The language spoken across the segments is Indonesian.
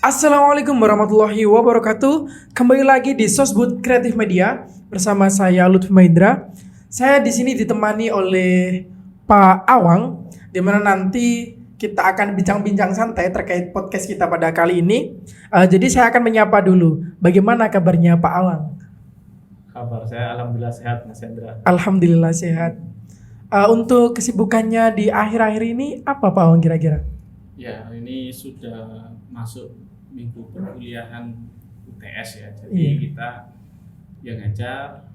Assalamualaikum warahmatullahi wabarakatuh. Kembali lagi di Sosbud Kreatif Media bersama saya Lutfi Mahendra. Saya di sini ditemani oleh Pak Awang, di mana nanti kita akan bincang-bincang santai terkait podcast kita pada kali ini. Jadi saya akan menyapa dulu. Bagaimana kabarnya Pak Awang? Kabar saya alhamdulillah sehat, Mas Hendra. Alhamdulillah sehat. Untuk kesibukannya di akhir-akhir ini apa Pak Awang kira-kira? Ya, ini sudah masuk minggu perkuliahan UTS ya. Jadi kita yang ngajar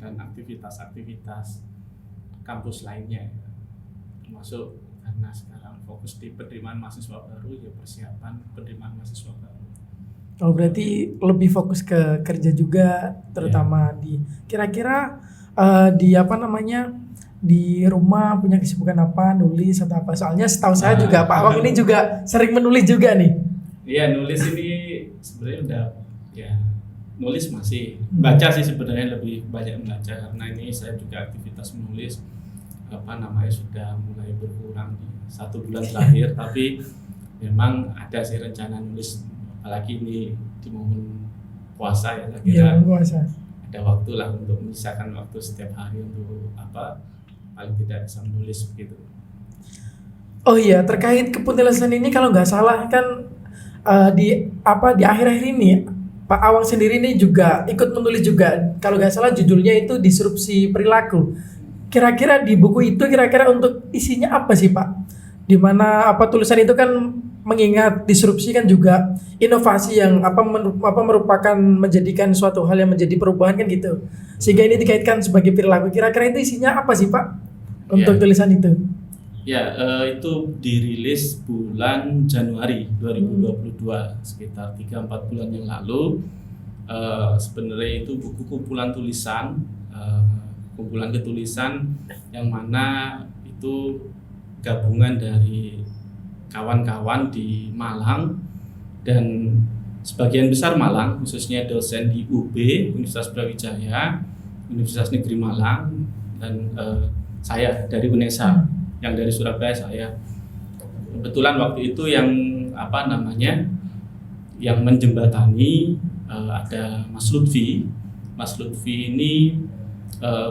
dan aktivitas-aktivitas kampus lainnya ya. Termasuk karena sekarang fokus di penerimaan mahasiswa baru, ya persiapan penerimaan mahasiswa baru. Oh, berarti lebih fokus ke kerja juga, terutama di kira-kira di rumah punya kesibukan apa, nulis atau apa? Soalnya setahu saya juga Pak Awang ini juga sering menulis juga nih. Iya, nulis ini sebenarnya udah ya, nulis masih baca sih, sebenarnya lebih banyak membaca karena ini saya juga aktivitas menulis sudah mulai berkurang di 1 bulan terakhir. Tapi memang ada sih rencana nulis, apalagi ini di momen puasa ya, saya kira puasa. Ada waktu lah untuk menyisakan waktu setiap hari untuk paling tidak bisa menulis begitu. Oh iya, terkait kepenulisan ini kalau nggak salah kan di akhir-akhir ini Pak Awang sendiri ini juga ikut menulis juga. Kalau nggak salah judulnya itu Disrupsi Perilaku. Kira-kira di buku itu kira-kira untuk isinya apa sih Pak? Dimana tulisan itu kan mengingat disrupsi kan juga inovasi yang merupakan menjadikan suatu hal yang menjadi perubahan kan gitu. Sehingga ini dikaitkan sebagai perilaku. Kira-kira itu isinya apa sih Pak untuk tulisan itu? Ya, itu dirilis bulan Januari 2022, sekitar 3-4 bulan yang lalu. Sebenarnya itu buku kumpulan tulisan, kumpulan ketulisan yang mana itu gabungan dari kawan-kawan di Malang, dan sebagian besar Malang, khususnya dosen di UB, Universitas Brawijaya, Universitas Negeri Malang, dan saya dari UNESA. Yang dari Surabaya saya. Kebetulan waktu itu yang yang menjembatani ada Mas Lutfi. Mas Lutfi ini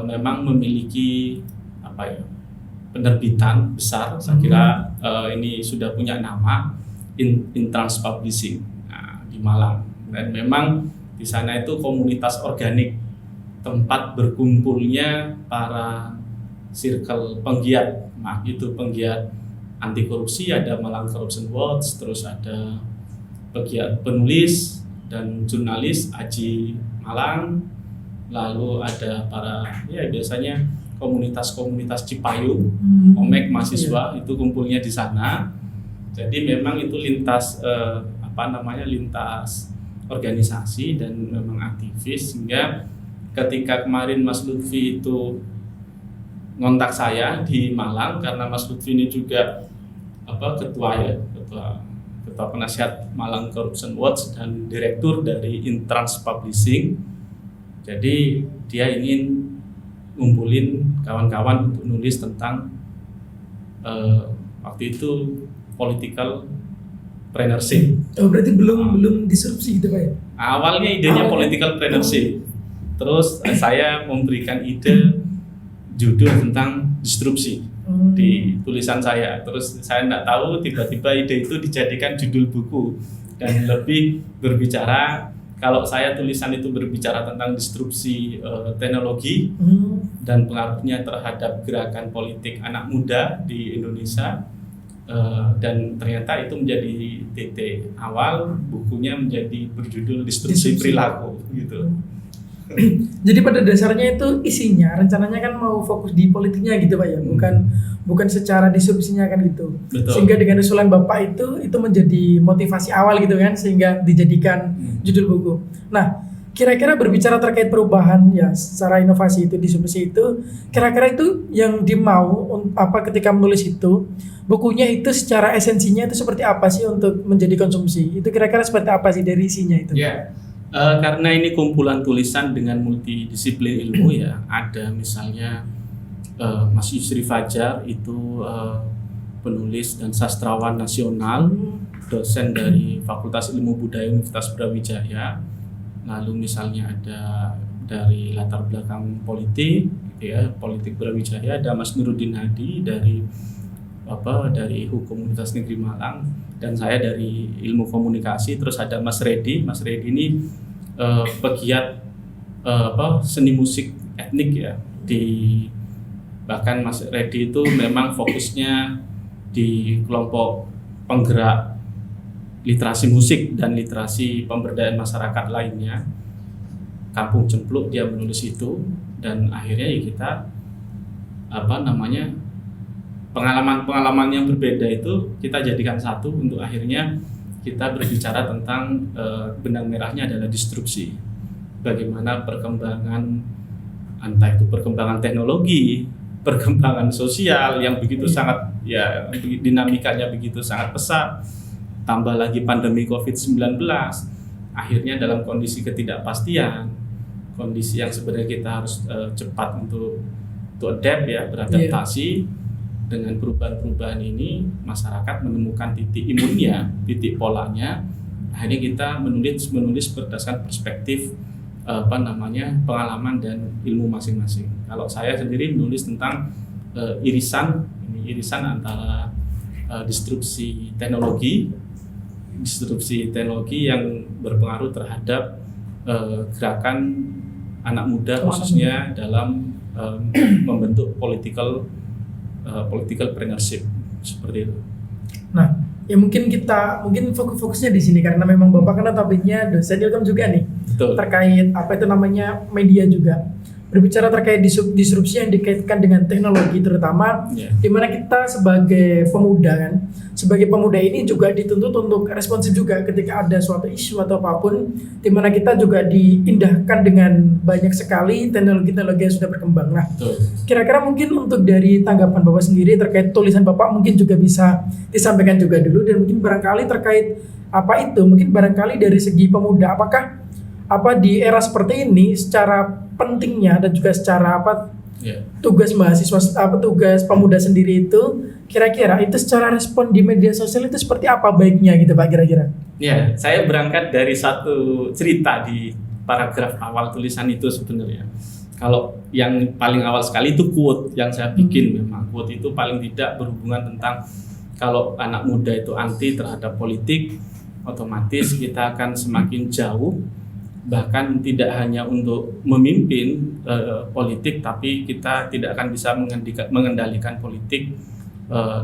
memang memiliki penerbitan besar. Saya kira ini sudah punya nama, Intrans Publishing di Malang. Dan memang di sana itu komunitas organik, tempat berkumpulnya para circle penggiat penggiat anti korupsi. Ada Malang Corruption Watch, terus ada pegiat penulis dan jurnalis Aji Malang, lalu ada biasanya komunitas-komunitas Cipayung, Omek mahasiswa itu kumpulnya di sana. Jadi memang itu lintas lintas organisasi dan memang aktivis, sehingga ketika kemarin Mas Lutfi itu ngontak saya di Malang, karena Mas Lutfi ini juga ketua penasihat Malang Corruption Watch dan direktur dari Intrans Publishing. Jadi dia ingin ngumpulin kawan-kawan untuk nulis tentang waktu itu political entrepreneurship. Oh, berarti belum disrupsi gitu Pak ya? Awalnya idenya political entrepreneurship. Terus saya memberikan ide judul tentang disrupsi di tulisan saya. Terus saya tidak tahu, tiba-tiba ide itu dijadikan judul buku dan lebih berbicara, kalau saya tulisan itu berbicara tentang disrupsi teknologi dan pengaruhnya terhadap gerakan politik anak muda di Indonesia, dan ternyata itu menjadi titik awal bukunya menjadi berjudul Disrupsi Perilaku gitu. Jadi pada dasarnya itu isinya rencananya kan mau fokus di politiknya gitu Pak ya, bukan secara disrupsinya kan gitu. Betul. Sehingga dengan usulan Bapak itu menjadi motivasi awal gitu kan, sehingga dijadikan judul buku. Nah, kira-kira berbicara terkait perubahan ya secara inovasi itu, disrupsi itu, kira-kira itu yang dimau ketika menulis itu, bukunya itu secara esensinya itu seperti apa sih untuk menjadi konsumsi? Itu kira-kira seperti apa sih dari isinya itu? Ya. Karena ini kumpulan tulisan dengan multidisiplin ilmu ya, ada misalnya Mas Yusri Fajar itu penulis dan sastrawan nasional, dosen dari Fakultas Ilmu Budaya Universitas Brawijaya. Lalu misalnya ada dari latar belakang politik, gitu ya, politik Brawijaya, ada Mas Nuruddin Hadi dari Hukum Universitas Negeri Malang, dan saya dari Ilmu Komunikasi. Terus ada Mas Reddy. Mas Reddy ini pegiat seni musik etnik ya. Bahkan Mas Reddy itu memang fokusnya di kelompok penggerak literasi musik dan literasi pemberdayaan masyarakat lainnya. Kampung Cempluk dia menulis itu, dan akhirnya ya kita pengalaman-pengalaman yang berbeda itu kita jadikan satu untuk akhirnya kita berbicara tentang benang merahnya adalah disrupsi. Bagaimana perkembangan, entah itu perkembangan teknologi, perkembangan sosial yang begitu sangat, ya, dinamikanya begitu sangat pesat, tambah lagi pandemi COVID-19, akhirnya dalam kondisi ketidakpastian, kondisi yang sebenarnya kita harus cepat untuk adapt ya, beradaptasi. Dengan perubahan-perubahan ini, masyarakat menemukan titik imunnya, titik polanya. Akhirnya kita menulis berdasarkan perspektif pengalaman dan ilmu masing-masing. Kalau saya sendiri menulis tentang irisan antara disrupsi teknologi yang berpengaruh terhadap gerakan anak muda, khususnya dalam membentuk political partnership seperti itu. Nah, ya mungkin fokusnya di sini karena memang Bapak kan topiknya dosen ilkom juga nih. Betul. Terkait media juga. Berbicara terkait disrupsi yang dikaitkan dengan teknologi terutama, di mana kita sebagai pemuda ini juga dituntut untuk responsif juga ketika ada suatu isu atau apapun, di mana kita juga diindahkan dengan banyak sekali teknologi-teknologi yang sudah berkembang. Nah, kira-kira mungkin untuk dari tanggapan Bapak sendiri terkait tulisan Bapak mungkin juga bisa disampaikan juga dulu, dan mungkin barangkali terkait mungkin barangkali dari segi pemuda, apakah di era seperti ini secara pentingnya dan juga secara tugas mahasiswa tugas pemuda sendiri itu kira-kira itu secara respon di media sosial itu seperti apa baiknya gitu Pak kira-kira? Ya, saya berangkat dari satu cerita di paragraf awal tulisan itu sebenarnya. Kalau yang paling awal sekali itu quote yang saya bikin, memang quote itu paling tidak berhubungan tentang kalau anak muda itu anti terhadap politik, otomatis kita akan semakin jauh. Bahkan tidak hanya untuk memimpin politik, tapi kita tidak akan bisa mengendalikan politik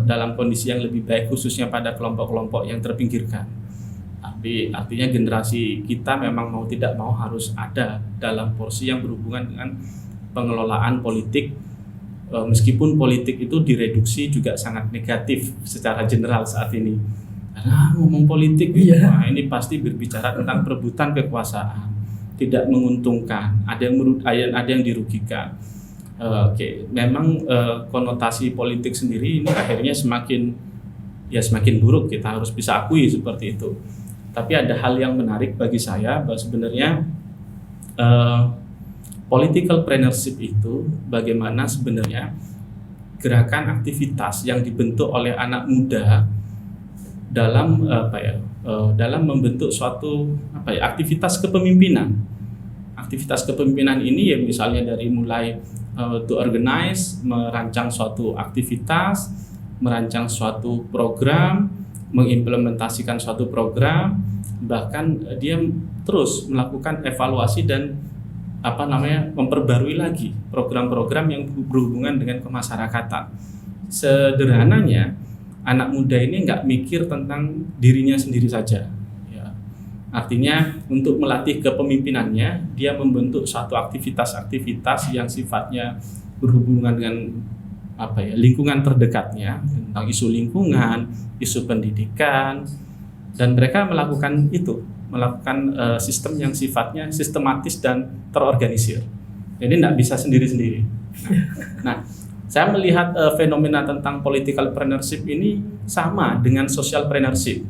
dalam kondisi yang lebih baik, khususnya pada kelompok-kelompok yang terpinggirkan. Tapi artinya generasi kita memang mau tidak mau harus ada dalam porsi yang berhubungan dengan pengelolaan politik, meskipun politik itu direduksi juga sangat negatif secara general saat ini. Karena ngomong politik, nah ini pasti berbicara tentang perebutan kekuasaan, tidak menguntungkan, ada yang dirugikan. Memang konotasi politik sendiri ini akhirnya semakin buruk, kita harus bisa akui seperti itu. Tapi ada hal yang menarik bagi saya bahwa sebenarnya political partnership itu bagaimana sebenarnya gerakan aktivitas yang dibentuk oleh anak muda dalam dalam membentuk suatu aktivitas kepemimpinan. Aktivitas kepemimpinan ini ya misalnya dari mulai to organize, merancang suatu aktivitas, merancang suatu program, mengimplementasikan suatu program, bahkan dia terus melakukan evaluasi dan memperbarui lagi program-program yang berhubungan dengan kemasyarakatan. Sederhananya, anak muda ini nggak mikir tentang dirinya sendiri saja. Ya. Artinya untuk melatih kepemimpinannya, dia membentuk suatu aktivitas-aktivitas yang sifatnya berhubungan dengan lingkungan terdekatnya, tentang isu lingkungan, isu pendidikan, dan mereka melakukan sistem yang sifatnya sistematis dan terorganisir. Jadi tidak bisa sendiri-sendiri. Nah, saya melihat fenomena tentang political partnership ini sama dengan social partnership.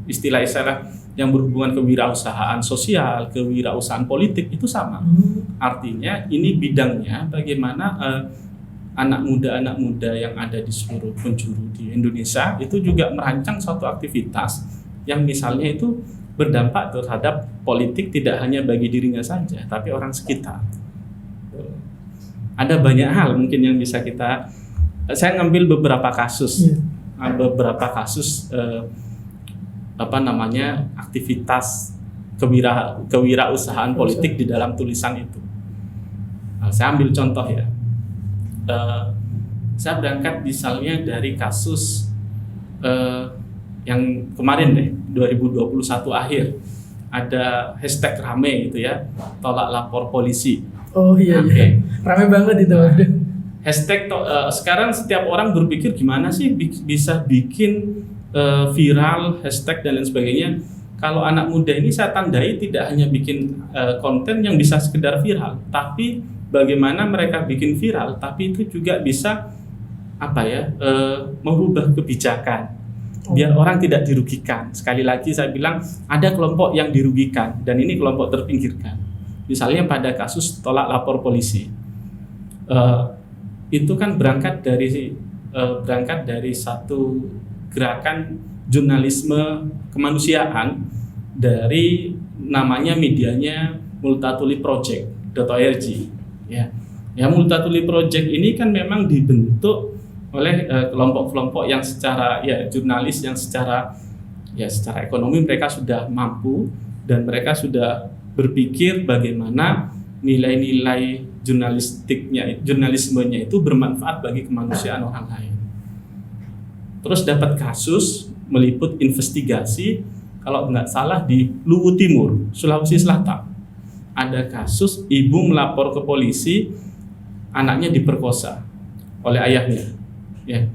Istilah-istilah yang berhubungan kewirausahaan sosial, kewirausahaan politik itu sama. Artinya ini bidangnya bagaimana anak muda yang ada di seluruh penjuru di Indonesia itu juga merancang suatu aktivitas yang misalnya itu berdampak terhadap politik tidak hanya bagi dirinya saja, tapi orang sekitar. Ada banyak hal mungkin yang bisa saya ngambil beberapa kasus, aktivitas kewirausahaan politik di dalam tulisan itu. Nah, saya ambil contoh ya. Saya berangkat misalnya dari kasus yang kemarin deh, 2021 akhir, ada hashtag rame gitu ya, tolak lapor polisi. Oh iya, iya. Rame banget itu. Hashtag sekarang setiap orang berpikir gimana sih bisa bikin viral hashtag dan lain sebagainya. Kalau anak muda ini saya tandai tidak hanya bikin konten yang bisa sekedar viral, tapi bagaimana mereka bikin viral, tapi itu juga bisa merubah kebijakan biar orang tidak dirugikan. Sekali lagi saya bilang ada kelompok yang dirugikan dan ini kelompok terpinggirkan. Misalnya pada kasus tolak lapor polisi, itu kan berangkat dari satu gerakan jurnalisme kemanusiaan dari namanya medianya Multatuli Project.org. Ya, Multatuli Project ini kan memang dibentuk oleh kelompok-kelompok yang secara jurnalis yang secara ekonomi mereka sudah mampu dan mereka sudah berpikir bagaimana nilai-nilai jurnalismenya itu bermanfaat bagi kemanusiaan orang lain. Terus dapat kasus meliput investigasi, kalau nggak salah di Luwu Timur, Sulawesi Selatan. Ada kasus ibu melapor ke polisi anaknya diperkosa oleh ayahnya. Ya,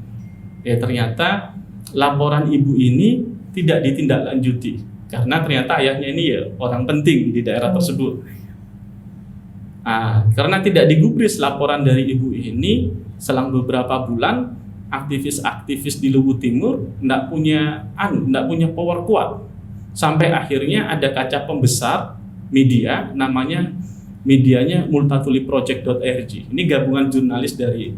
ternyata laporan ibu ini tidak ditindaklanjuti karena ternyata ayahnya ini orang penting di daerah tersebut. Karena tidak digubris laporan dari ibu ini, selang beberapa bulan aktivis-aktivis di Luwu Timur tidak punya power kuat, sampai akhirnya ada kaca pembesar media, namanya medianya Multatuli Project.org. Ini gabungan jurnalis dari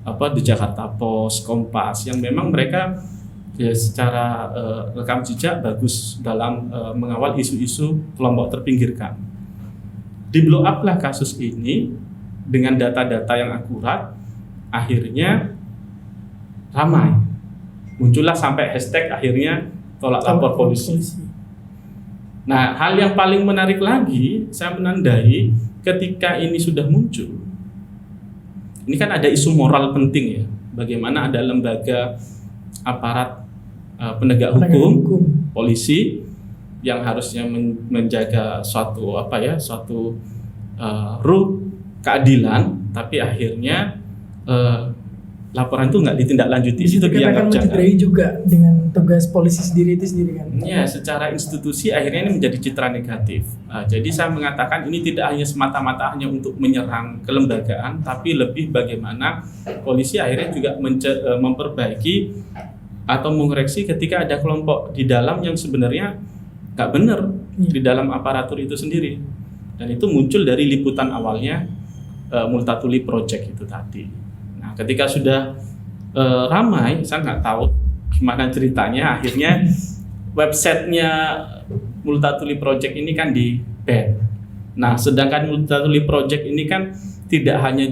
The Jakarta Post, Kompas, yang memang mereka secara rekam jejak bagus dalam mengawal isu-isu kelompok terpinggirkan. Di blow up lah kasus ini dengan data-data yang akurat, akhirnya ramai. Muncullah sampai hashtag akhirnya tolak lapor polisi. Nah, hal yang paling menarik lagi, saya menandai ketika ini sudah muncul. Ini kan ada isu moral penting ya, bagaimana ada lembaga aparat penegak hukum, polisi yang harusnya menjaga suatu keadilan, tapi akhirnya laporan itu nggak ditindaklanjuti. Itu dianggap mencederai juga dengan tugas polisi sendiri itu sendiri kan? Ya, secara institusi akhirnya ini menjadi citra negatif. Jadi saya mengatakan ini tidak hanya semata-mata hanya untuk menyerang kelembagaan, tapi lebih bagaimana polisi akhirnya juga memperbaiki atau mengoreksi ketika ada kelompok di dalam yang sebenarnya nggak benar di dalam aparatur itu sendiri. Dan itu muncul dari liputan awalnya Multatuli Project itu tadi. Nah, ketika sudah ramai, saya nggak tahu gimana ceritanya, akhirnya websitenya Multatuli Project ini kan di-ban. Nah, sedangkan Multatuli Project ini kan tidak hanya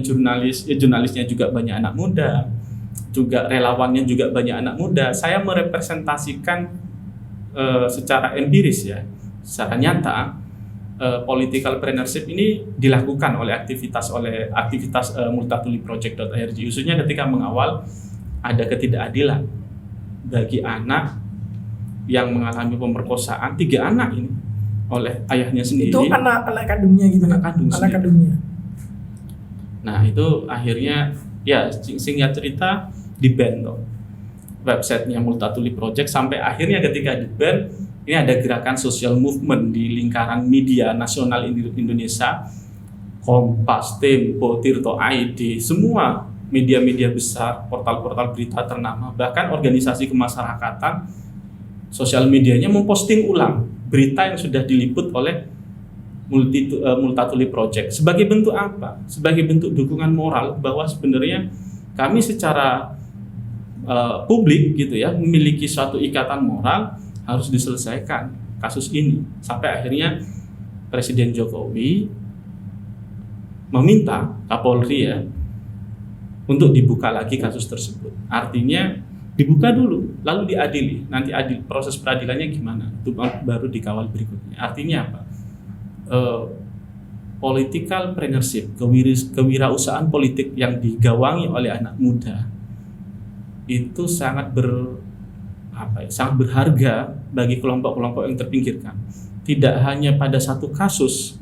jurnalisnya juga banyak anak muda, juga relawannya juga banyak anak muda. Saya merepresentasikan secara empiris ya, secara nyata. Political entrepreneurship ini dilakukan oleh aktivitas Multatuli Project.org, khususnya ketika mengawal ada ketidakadilan bagi anak yang mengalami pemerkosaan, 3 anak ini oleh ayahnya sendiri. Itu anak kandungnya gitu. Anak kandungnya. Nah, itu akhirnya singkat cerita di-ban websitenya Multatuli Project, sampai akhirnya ketika di-ban ini ada gerakan social movement di lingkaran media nasional Indonesia, Kompas, Tempo, Tirto ID, semua media-media besar, portal-portal berita ternama, bahkan organisasi kemasyarakatan, sosial medianya memposting ulang berita yang sudah diliput oleh Multatuli Project. Sebagai bentuk apa? Sebagai bentuk dukungan moral bahwa sebenarnya kami secara publik gitu ya memiliki suatu ikatan moral harus diselesaikan kasus ini, sampai akhirnya Presiden Jokowi meminta Kapolri ya untuk dibuka lagi kasus tersebut. Artinya dibuka dulu, lalu diadili. Nanti proses peradilannya gimana? Itu baru dikawal berikutnya. Artinya apa? Political partnership, kewirausahaan politik yang digawangi oleh anak muda itu sangat sangat berharga bagi kelompok-kelompok yang terpinggirkan. Tidak hanya pada satu kasus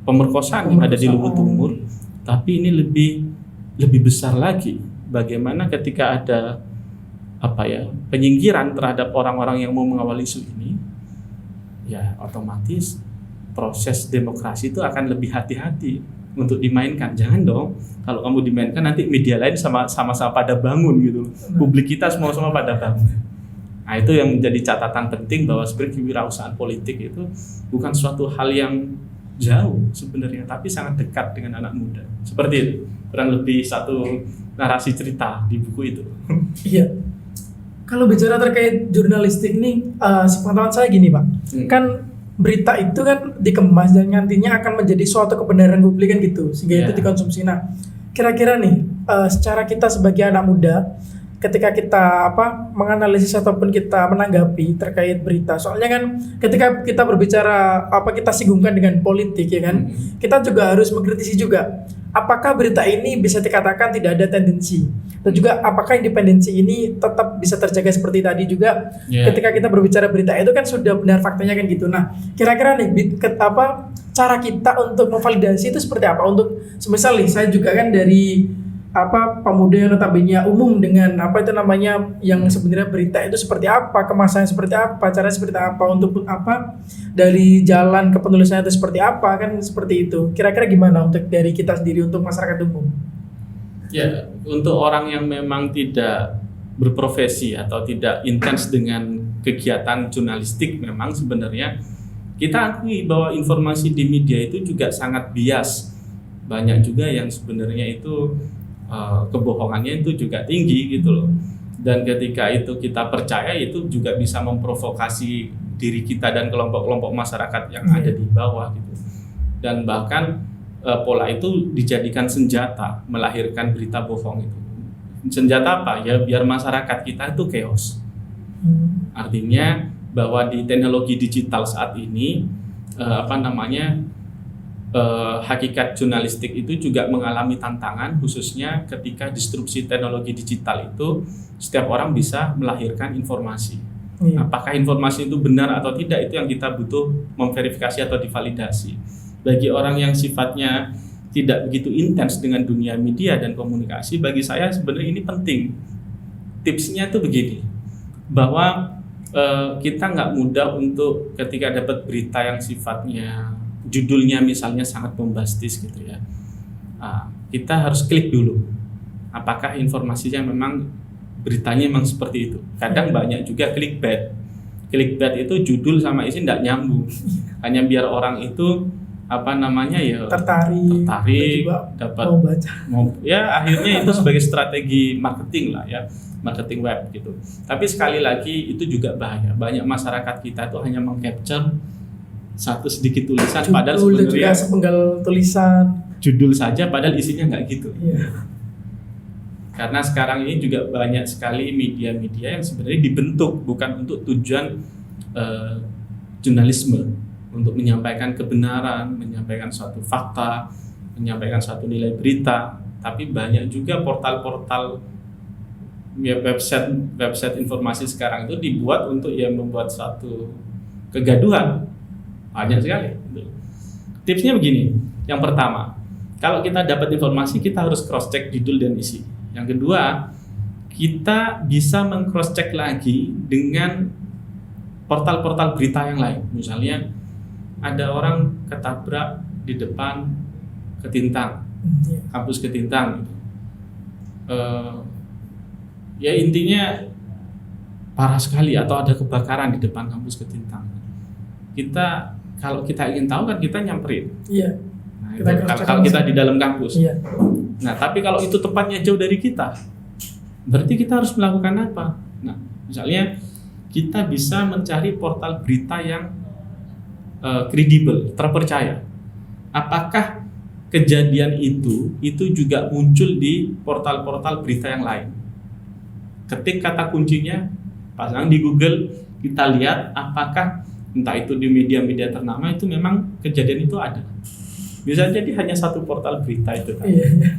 pemerkosaan yang ada di Luhut Timur, tapi ini lebih besar lagi. Bagaimana ketika ada penyingkiran terhadap orang-orang yang mau mengawal isu ini, ya otomatis proses demokrasi itu akan lebih hati-hati untuk dimainkan. Jangan dong, kalau kamu dimainkan nanti media lain sama-sama pada bangun gitu. Publik kita semua pada bangun. Nah, itu yang menjadi catatan penting bahwa sebenarnya kewirausahaan politik itu bukan suatu hal yang jauh sebenarnya, tapi sangat dekat dengan anak muda. Seperti itu, kurang lebih satu narasi cerita di buku itu. Iya. Kalau bicara terkait jurnalistik nih, sepengetahuan saya gini Pak, kan berita itu kan dikemas dan nantinya akan menjadi suatu kebenaran publik kan gitu, sehingga itu dikonsumsi. Nah, kira-kira nih, secara kita sebagai anak muda, ketika kita menganalisis ataupun kita menanggapi terkait berita, soalnya kan ketika kita berbicara kita singgungkan dengan politik ya kan, kita juga harus mengkritisi juga apakah berita ini bisa dikatakan tidak ada tendensi, dan juga apakah independensi ini tetap bisa terjaga seperti tadi juga. Ketika kita berbicara berita itu kan sudah benar faktanya kan gitu. Nah, kira-kira nih cara kita untuk memvalidasi itu seperti apa? Untuk semisal nih, saya juga kan dari pemuda yang notabene umum dengan yang sebenarnya berita itu seperti apa, kemasannya seperti apa, caranya seperti apa, untuk dari jalan ke penulisannya itu seperti apa, kan seperti itu. Kira-kira gimana untuk dari kita sendiri, untuk masyarakat umum? Ya, untuk orang yang memang tidak berprofesi atau tidak intens dengan kegiatan jurnalistik, memang sebenarnya kita akui bahwa informasi di media itu juga sangat bias. Banyak juga yang sebenarnya itu kebohongannya itu juga tinggi gitu loh. Dan ketika itu kita percaya, itu juga bisa memprovokasi diri kita dan kelompok-kelompok masyarakat yang ada di bawah gitu. Dan bahkan pola itu dijadikan senjata melahirkan berita bohong itu. Senjata apa? Ya biar masyarakat kita itu chaos. Artinya bahwa di teknologi digital saat ini hakikat jurnalistik itu juga mengalami tantangan, khususnya ketika disrupsi teknologi digital itu setiap orang bisa melahirkan informasi. Apakah informasi itu benar atau tidak, itu yang kita butuh memverifikasi atau divalidasi. Bagi orang yang sifatnya tidak begitu intens dengan dunia media dan komunikasi, bagi saya sebenarnya ini penting. Tipsnya itu begini, bahwa kita nggak mudah untuk ketika dapat berita yang sifatnya judulnya misalnya sangat bombastis gitu ya, kita harus klik dulu apakah informasinya memang beritanya memang seperti itu. Kadang banyak juga clickbait itu judul sama isi tidak nyambung, hanya biar orang itu tertarik dapat akhirnya itu sebagai strategi marketing lah ya, marketing web gitu. Tapi sekali lagi itu juga bahaya. Banyak masyarakat kita itu hanya mengcapture satu sedikit tulisan, padahal sebenarnya juga sepenggal tulisan judul saja, padahal isinya nggak gitu. Karena sekarang ini juga banyak sekali media-media yang sebenarnya dibentuk bukan untuk tujuan jurnalisme, untuk menyampaikan kebenaran, menyampaikan suatu fakta, menyampaikan suatu nilai berita, tapi banyak juga portal-portal website informasi sekarang itu dibuat untuk membuat suatu kegaduhan. Banyak sekali. Tipsnya begini, yang pertama, kalau kita dapat informasi kita harus cross check judul dan isi. Yang kedua, kita bisa meng-cross check lagi dengan portal-portal berita yang lain. Misalnya ada orang ketabrak di depan Ketintang, kampus Ketintang gitu. Ya intinya parah sekali, atau ada kebakaran di depan kampus Ketintang. kita kalau kita ingin tahu kan kita nyamperin. Iya. Nah, Kita itu cross-check kalau kita langsung. di dalam kampus. Iya. Nah, tapi kalau itu tempatnya jauh dari kita, berarti kita harus melakukan apa? Nah, misalnya kita bisa mencari portal berita yang kredibel, terpercaya. Apakah kejadian itu juga muncul di portal-portal berita yang lain? Ketik kata kuncinya, pasang di Google, kita lihat apakah entah itu di media-media ternama itu memang kejadian itu ada. Bisa jadi hanya satu portal berita itu kan. Iya.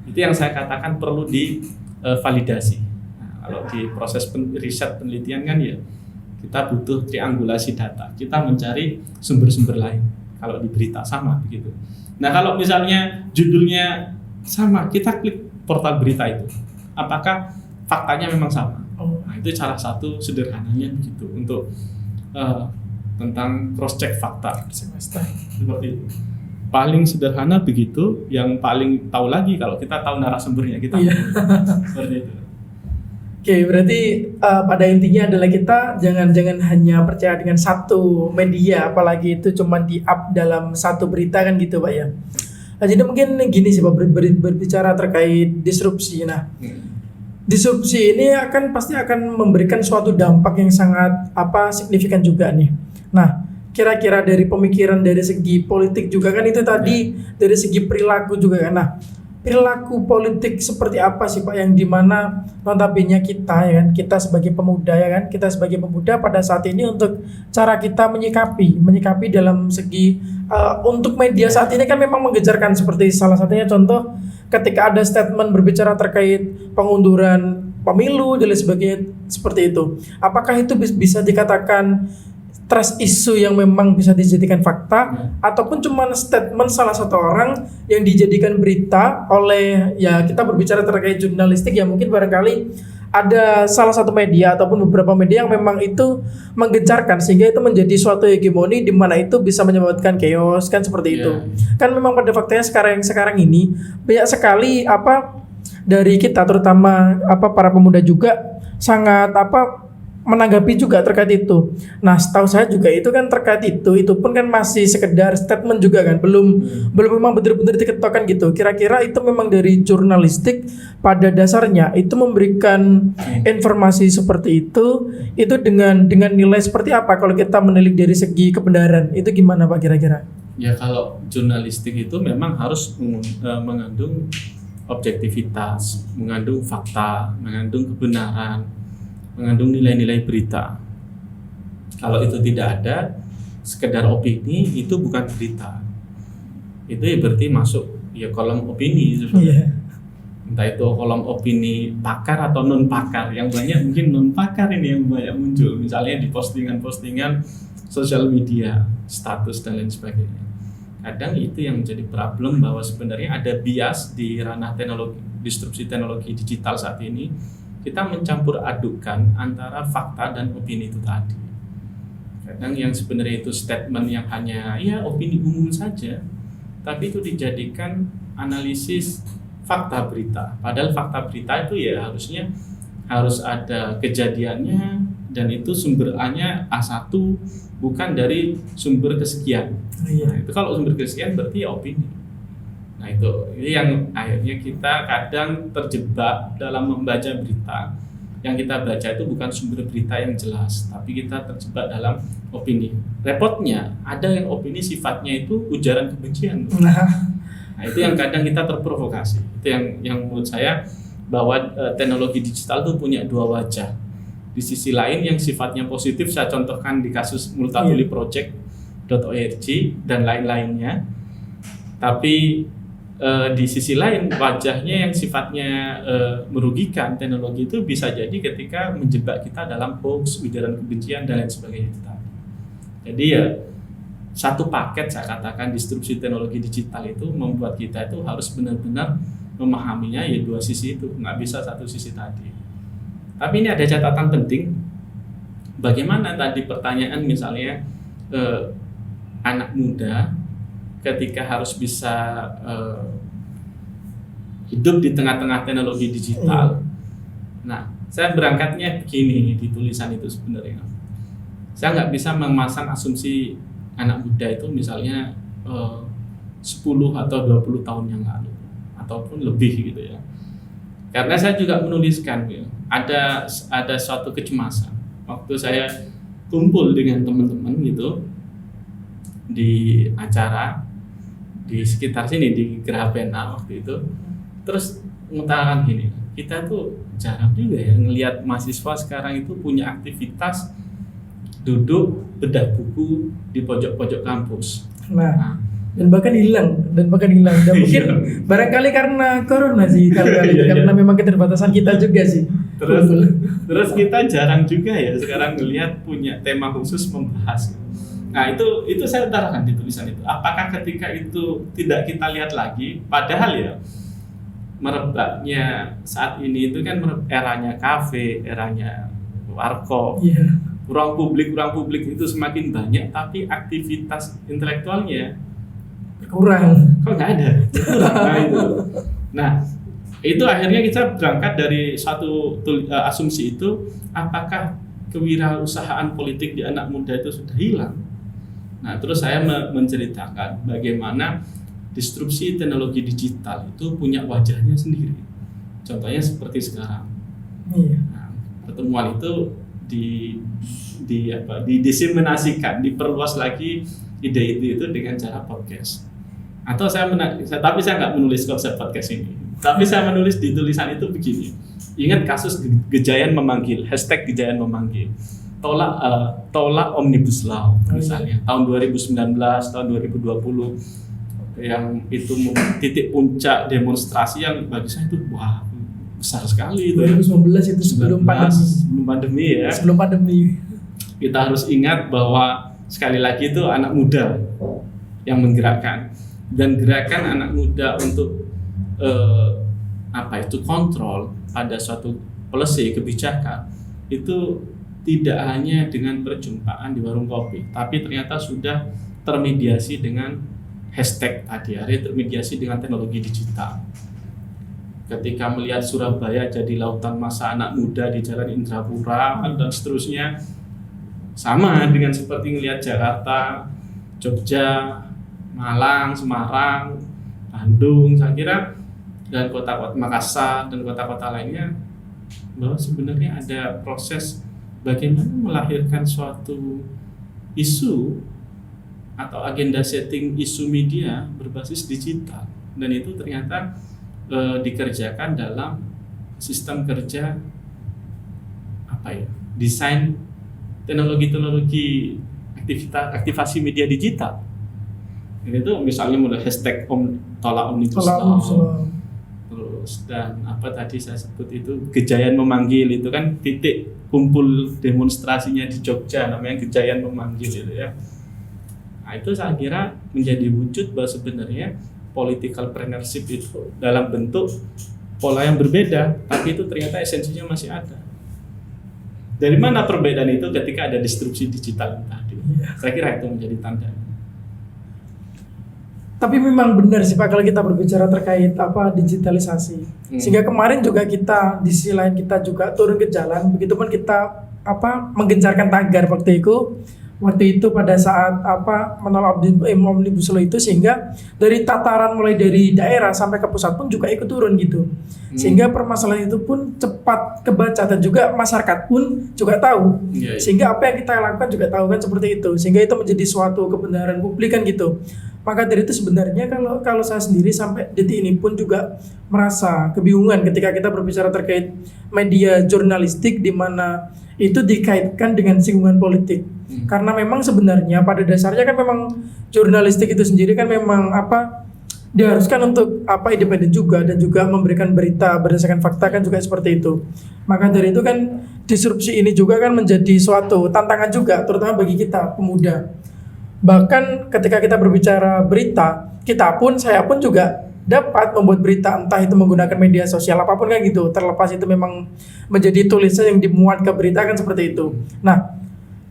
Itu yang saya katakan perlu divalidasi. Nah, kalau di proses riset penelitian kan ya kita butuh triangulasi data. Kita mencari sumber-sumber lain. Kalau di berita sama begitu. Nah, kalau misalnya judulnya sama, kita klik portal berita itu. Apakah faktanya memang sama? Oh. Nah, itu salah satu sederhananya begitu untuk tentang cross check fakta. Semester. Seperti itu. Paling sederhana begitu, yang paling tahu lagi kalau kita tahu narasumbernya kita. Iya. Seperti itu. Oke, berarti pada intinya adalah kita jangan hanya percaya dengan satu media, apalagi itu cuma di-up dalam satu berita kan gitu Pak ya. Nah, jadi mungkin gini sih Pak, berbicara terkait disrupsi. Nah, disrupsi ini pasti akan memberikan suatu dampak yang sangat signifikan juga nih. Nah, kira-kira dari pemikiran dari segi politik juga kan itu tadi, dari segi perilaku juga kan. Nah, perilaku politik seperti apa sih Pak yang dimana notabene kita ya kan, kita sebagai pemuda ya kan, kita sebagai pemuda pada saat ini untuk cara kita menyikapi dalam segi untuk media saat ini kan memang mengejarkan seperti salah satunya contoh ketika ada statement berbicara terkait pengunduran pemilu dan lain sebagainya seperti itu. Apakah itu bisa dikatakan trust isu yang memang bisa dijadikan fakta ataupun cuma statement salah satu orang yang dijadikan berita oleh ya kita berbicara terkait jurnalistik ya mungkin barangkali ada salah satu media ataupun beberapa media yang memang itu menggencarkan sehingga itu menjadi suatu hegemoni di mana itu bisa menyebabkan chaos kan seperti itu. Kan memang pada faktanya sekarang ini banyak sekali dari kita terutama para pemuda juga sangat menanggapi juga terkait itu. Nah, setahu saya juga itu kan terkait itu pun kan masih sekedar statement juga kan, belum memang benar-benar diketokkan gitu. Kira-kira itu memang dari jurnalistik pada dasarnya itu memberikan informasi seperti itu dengan nilai seperti apa kalau kita menilik dari segi kebenaran. Itu gimana Pak kira-kira? Ya kalau jurnalistik itu memang harus mengandung objektivitas, mengandung fakta, mengandung kebenaran, mengandung nilai-nilai berita. Kalau itu tidak ada, sekedar opini itu bukan berita. Itu ya berarti masuk kolom opini sebenarnya. Entah itu kolom opini pakar atau non pakar. Yang banyak mungkin non pakar ini yang banyak muncul. Misalnya di postingan-postingan sosial media, status dan lain sebagainya. Kadang itu yang menjadi problem bahwa sebenarnya ada bias di ranah teknologi, disrupsi teknologi digital saat ini. Kita mencampur adukkan antara fakta dan opini itu tadi. Kadang yang sebenarnya itu statement yang hanya opini umum saja, tapi itu dijadikan analisis fakta berita. Padahal fakta berita itu ya harus ada kejadiannya dan itu sumber A-nya A1 bukan dari sumber kesekian. Nah, itu kalau sumber kesekian berarti ya opini. Nah ini yang akhirnya kita kadang terjebak dalam membaca berita. Yang kita baca itu bukan sumber berita yang jelas, tapi kita terjebak dalam opini. Repotnya ada yang opini sifatnya itu ujaran kebencian. Nah itu yang kadang kita terprovokasi. Itu yang menurut saya bahwa teknologi digital itu punya dua wajah. Di sisi lain yang sifatnya positif saya contohkan di kasus multatuliproject.org dan lain-lainnya. Tapi di sisi lain wajahnya yang sifatnya merugikan, teknologi itu bisa jadi ketika menjebak kita dalam hoax, ujaran kebencian dan lain sebagainya itu tadi. Jadi ya satu paket saya katakan disrupsi teknologi digital itu membuat kita itu harus benar-benar memahaminya ya dua sisi itu, nggak bisa satu sisi tadi. Tapi ini ada catatan penting, bagaimana tadi pertanyaan misalnya anak muda ketika harus bisa hidup di tengah-tengah teknologi digital. Nah, saya berangkatnya begini di tulisan itu sebenarnya. Saya nggak bisa memasang asumsi anak muda itu misalnya 10 atau 20 tahun yang lalu ataupun lebih gitu ya. Karena saya juga menuliskan ya, ada suatu kecemasan waktu saya kumpul dengan teman-teman gitu di acara di sekitar sini di Geraha Pena waktu itu, terus mengutarakan gini, kita tuh jarang juga ya ngelihat mahasiswa sekarang itu punya aktivitas duduk bedah buku di pojok-pojok kampus. Nah, dan bahkan hilang dan mungkin barangkali karena corona sih kali-kali karena memang keterbatasan kita juga sih. Terus kita jarang juga ya sekarang ngelihat punya tema khusus membahas. Nah itu saya utarakan di tulisan itu. Apakah ketika itu tidak kita lihat lagi, padahal ya merebaknya saat ini itu kan eranya kafe, eranya warkop, ruang publik itu semakin banyak, tapi aktivitas intelektualnya kurang. Kok nggak ada? Nah itu akhirnya kita berangkat dari satu asumsi itu, apakah kewirausahaan politik di anak muda itu sudah hilang? Nah, terus saya menceritakan bagaimana disrupsi teknologi digital itu punya wajahnya sendiri. Contohnya seperti sekarang. Nah, pertemuan itu didiseminasikan, diperluas lagi ide itu dengan cara podcast. Atau tapi saya nggak menulis konsep podcast ini. Tapi saya menulis di tulisan itu begini. Ingat kasus Gejayan memanggil, #Gejayan memanggil. Tolak Omnibus Law misalnya tahun 2019, tahun 2020 yang itu titik puncak demonstrasi yang bagi saya itu wah besar sekali itu. 2019 itu sebelum pandemi ya. Sebelum pandemi. Kita harus ingat bahwa sekali lagi itu anak muda yang menggerakkan, dan gerakan anak muda untuk kontrol pada suatu policy kebijakan itu tidak hanya dengan perjumpaan di warung kopi, tapi ternyata sudah termediasi dengan hashtag tadi, termediasi dengan teknologi digital. Ketika melihat Surabaya jadi lautan massa anak muda di Jalan Indrapura dan seterusnya, sama dengan seperti melihat Jakarta, Jogja, Malang, Semarang, Bandung, saya kira, dan kota-kota Makassar dan kota-kota lainnya, bahwa sebenarnya ada proses bagaimana melahirkan suatu isu atau agenda setting isu media berbasis digital, dan itu ternyata dikerjakan dalam sistem kerja desain teknologi aktivasi media digital. Itu misalnya mulai #tolak Omnibus Law, terus dan tadi saya sebut itu Gejayan memanggil, itu kan titik kumpul demonstrasinya di Jogja, namanya Gejayan memanggil itu ya. Nah itu saya kira menjadi wujud bahwa sebenarnya political partnership itu dalam bentuk pola yang berbeda, tapi itu ternyata esensinya masih ada. Dari mana perbedaan itu ketika ada disrupsi digital tadi? Saya kira itu menjadi tanda. Tapi memang benar sih Pak kalau kita berbicara terkait digitalisasi. Sehingga kemarin juga kita di sisi lain kita juga turun ke jalan, begitupun kita menggencarkan tagar waktu itu pada saat menolak Omnibus Law itu, sehingga dari tataran mulai dari daerah sampai ke pusat pun juga ikut turun gitu. Sehingga permasalahan itu pun cepat kebaca dan juga masyarakat pun juga tahu. Sehingga apa yang kita lakukan juga tahu kan seperti itu. Sehingga itu menjadi suatu kebenaran publik kan gitu. Maka dari itu sebenarnya kalau saya sendiri sampai detik ini pun juga merasa kebingungan ketika kita berbicara terkait media jurnalistik di mana itu dikaitkan dengan singgungan politik. Karena memang sebenarnya pada dasarnya kan memang jurnalistik itu sendiri kan memang diharuskan untuk independen juga, dan juga memberikan berita berdasarkan fakta kan juga seperti itu. Maka dari itu kan disrupsi ini juga kan menjadi suatu tantangan juga, terutama bagi kita pemuda. Bahkan ketika kita berbicara berita, saya pun juga dapat membuat berita, entah itu menggunakan media sosial apapun kan gitu, terlepas itu memang menjadi tulisan yang dimuat ke berita kan seperti itu. Nah,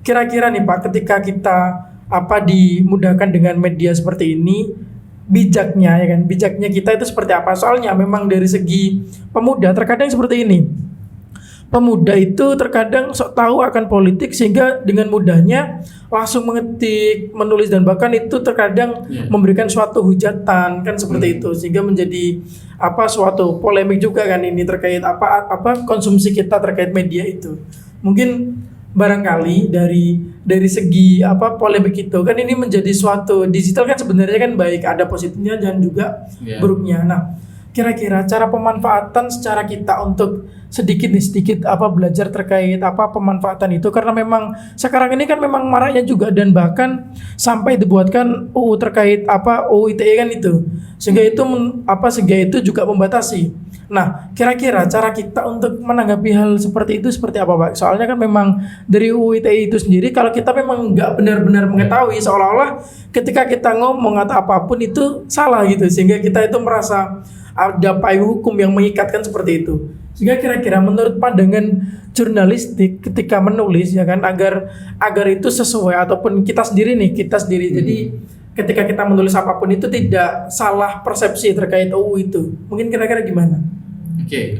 kira-kira nih Pak, ketika kita dimudahkan dengan media seperti ini, bijaknya kita itu seperti apa? Soalnya memang dari segi pemuda terkadang seperti ini. pemuda itu terkadang sok tahu akan politik sehingga dengan mudahnya langsung mengetik, menulis dan bahkan itu terkadang memberikan suatu hujatan kan seperti itu sehingga menjadi suatu polemik juga kan ini terkait apa konsumsi kita terkait media itu. Mungkin barangkali dari segi polemik itu kan ini menjadi suatu digital kan sebenarnya kan baik, ada positifnya dan juga buruknya. Nah, kira-kira cara pemanfaatan secara kita untuk sedikit belajar terkait pemanfaatan itu, karena memang sekarang ini kan memang maraknya juga dan bahkan sampai dibuatkan UU terkait UU ITE kan itu sehingga itu juga membatasi. Nah, kira-kira cara kita untuk menanggapi hal seperti itu seperti apa, Pak? Soalnya kan memang dari UU ITE itu sendiri kalau kita memang nggak benar-benar mengetahui, seolah-olah ketika kita ngomong atau apapun itu salah gitu sehingga kita itu merasa ada payung hukum yang mengikatkan seperti itu. Sehingga kira-kira menurut pandangan jurnalistik ketika menulis ya kan agar itu sesuai ataupun kita sendiri. Jadi ketika kita menulis apapun itu tidak salah persepsi terkait UU itu. Mungkin kira-kira gimana? Oke,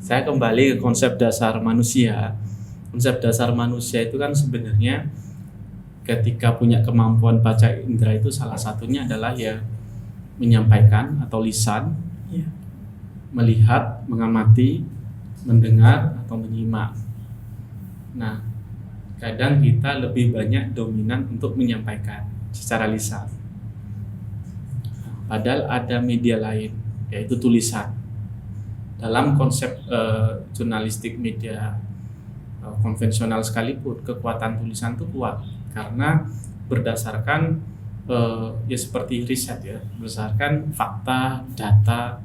saya kembali ke konsep dasar manusia. Konsep dasar manusia itu kan sebenarnya ketika punya kemampuan baca indera itu salah satunya adalah ya menyampaikan atau lisan, melihat, mengamati, mendengar atau menyimak. Nah, kadang kita lebih banyak dominan untuk menyampaikan secara lisan. Padahal ada media lain, yaitu tulisan. Dalam konsep jurnalistik media konvensional sekalipun, kekuatan tulisan itu kuat karena berdasarkan seperti riset ya, berdasarkan fakta, data,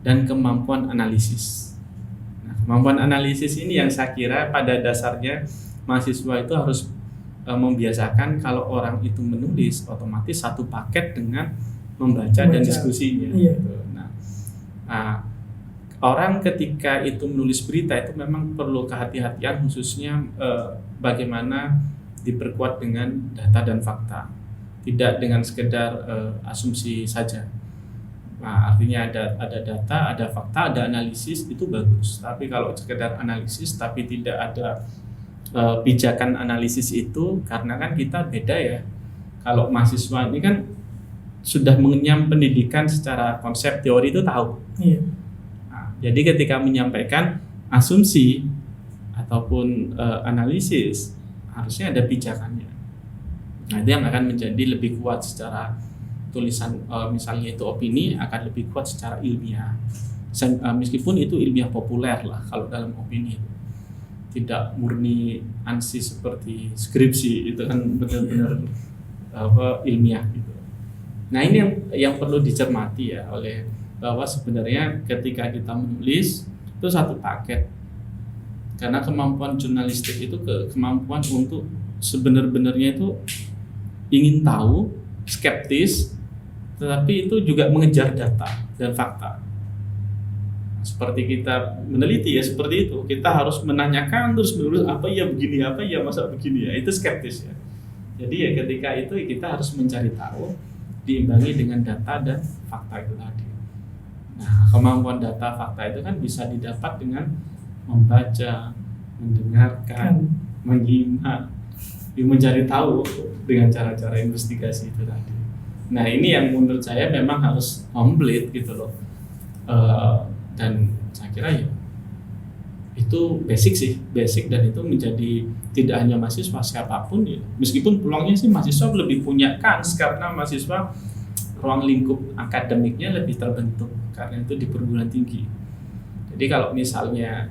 dan kemampuan analisis. Nah, kemampuan analisis ini yang saya kira pada dasarnya mahasiswa itu harus membiasakan kalau orang itu menulis otomatis satu paket dengan membaca dan diskusinya. Gitu. Nah, orang ketika itu menulis berita itu memang perlu kehati-hatian khususnya bagaimana diperkuat dengan data dan fakta, tidak dengan sekedar asumsi saja. Nah, artinya ada data, ada fakta, ada analisis itu bagus. Tapi kalau sekedar analisis tapi tidak ada pijakan analisis itu, karena kan kita beda ya. Kalau mahasiswa ini kan sudah mengenyam pendidikan secara konsep teori itu tahu. Nah, jadi ketika menyampaikan asumsi ataupun analisis harusnya ada pijakannya. Nah, itu yang akan menjadi lebih kuat secara tulisan, misalnya itu opini akan lebih kuat secara ilmiah. Meskipun itu ilmiah populer lah kalau dalam opini, tidak murni ansi seperti skripsi, itu kan benar-benar ilmiah gitu. Nah, ini yang perlu dicermati ya oleh bahwa sebenarnya ketika kita menulis itu satu paket. Karena kemampuan jurnalistik itu kemampuan untuk sebenar-benarnya itu ingin tahu, skeptis, tetapi itu juga mengejar data dan fakta. Seperti kita meneliti ya seperti itu, kita harus menanyakan terus menerus apa ya begini, apa ya masa begini ya, itu skeptis ya. Jadi ya ketika itu kita harus mencari tahu diimbangi dengan data dan fakta itu tadi. Nah, kemampuan data fakta itu kan bisa didapat dengan membaca, mendengarkan, menyimak, mencari tahu dengan cara-cara investigasi itu tadi. Nah, ini yang menurut saya memang harus komplit gitu loh. Dan saya kira ya itu basic dan itu menjadi tidak hanya mahasiswa, siapapun ya. Meskipun peluangnya sih mahasiswa lebih punya kans karena mahasiswa ruang lingkup akademiknya lebih terbentuk karena itu di perguruan tinggi. Jadi kalau misalnya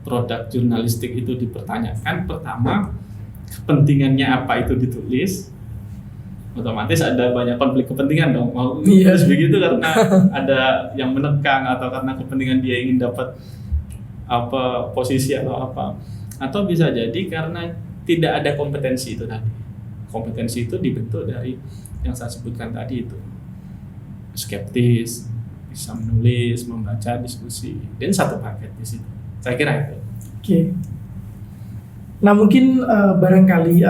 produk jurnalistik itu dipertanyakan, pertama kepentingannya apa itu ditulis, otomatis ada banyak konflik kepentingan dong. Mau tulis begitu karena ada yang menekan atau karena kepentingan dia ingin dapat apa posisi atau bisa jadi karena tidak ada kompetensi itu tadi. Kompetensi itu dibentuk dari yang saya sebutkan tadi itu, skeptis, bisa menulis, membaca, diskusi, dan satu paket di situ. Saya kira itu. Oke. Nah, mungkin barangkali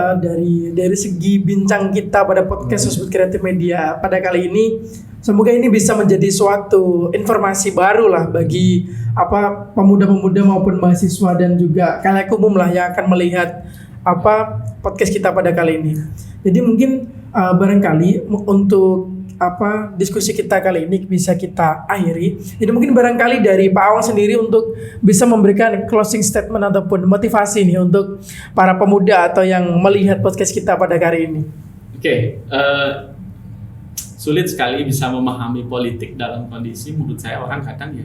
dari segi bincang kita pada podcast Sosbud Kreatif Media pada kali ini Semoga ini bisa menjadi suatu informasi baru lah bagi pemuda-pemuda maupun mahasiswa dan juga khalayak umum lah yang akan melihat podcast kita pada kali ini. Jadi mungkin barangkali untuk diskusi kita kali ini bisa kita akhiri. Jadi mungkin barangkali dari Pak Awang sendiri untuk bisa memberikan closing statement ataupun motivasi nih untuk para pemuda atau yang melihat podcast kita pada kali ini. Oke, sulit sekali bisa memahami politik dalam kondisi menurut saya orang kadang ya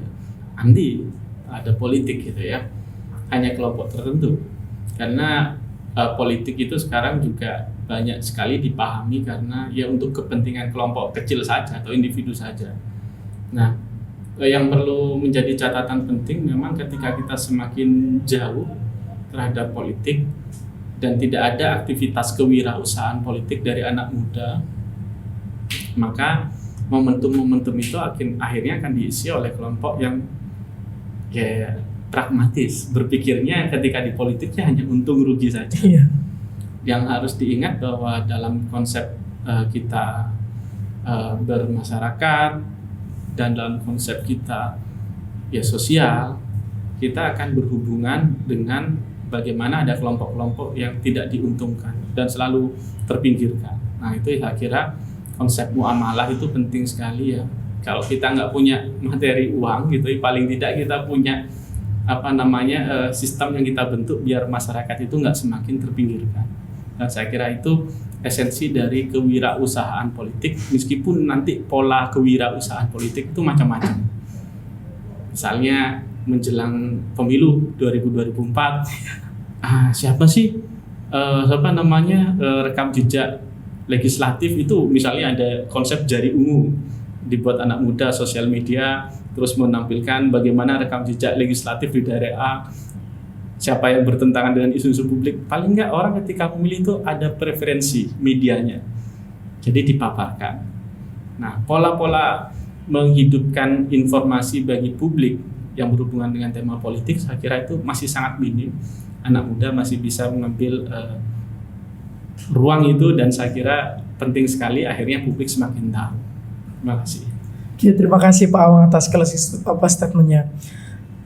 anti ada politik gitu ya, hanya kelompok tertentu. Karena politik itu sekarang juga banyak sekali dipahami karena ya untuk kepentingan kelompok kecil saja atau individu saja. Nah, yang perlu menjadi catatan penting memang ketika kita semakin jauh terhadap politik dan tidak ada aktivitas kewirausahaan politik dari anak muda, maka momentum-momentum itu akhirnya akan diisi oleh kelompok yang ya pragmatis, berpikirnya ketika di politiknya hanya untung rugi saja. Iya. Yang harus diingat bahwa dalam konsep kita bermasyarakat dan dalam konsep kita ya sosial, kita akan berhubungan dengan bagaimana ada kelompok-kelompok yang tidak diuntungkan dan selalu terpinggirkan. Nah itu saya kira konsep muamalah itu penting sekali ya. Kalau kita nggak punya materi uang gitu, paling tidak kita punya sistem yang kita bentuk biar masyarakat itu nggak semakin terpinggirkan. Dan saya kira itu esensi dari kewirausahaan politik, meskipun nanti pola kewirausahaan politik itu macam-macam. Misalnya menjelang pemilu 2024, siapa sih rekam jejak legislatif itu, misalnya ada konsep jari ungu dibuat anak muda sosial media terus menampilkan bagaimana rekam jejak legislatif di daerah A, siapa yang bertentangan dengan isu-isu publik. Paling nggak orang ketika memilih itu ada preferensi medianya, jadi dipaparkan. Nah, pola-pola menghidupkan informasi bagi publik yang berhubungan dengan tema politik saya kira itu masih sangat minim. Anak muda masih bisa mengambil ruang itu, dan saya kira penting sekali akhirnya publik semakin tahu. Terima kasih. Oke, terima kasih Pak Awang atas statementnya.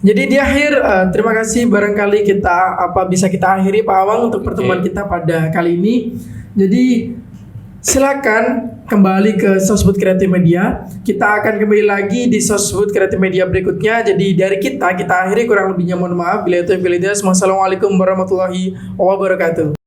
Jadi di akhir terima kasih, barangkali kita bisa kita akhiri Pak Awang untuk pertemuan kita pada kali ini. Jadi silakan kembali ke Sosbud Kreatif Media. Kita akan kembali lagi di Sosbud Kreatif Media berikutnya. Jadi dari kita akhiri, kurang lebihnya mohon maaf. Wassalamualaikum warahmatullahi wabarakatuh.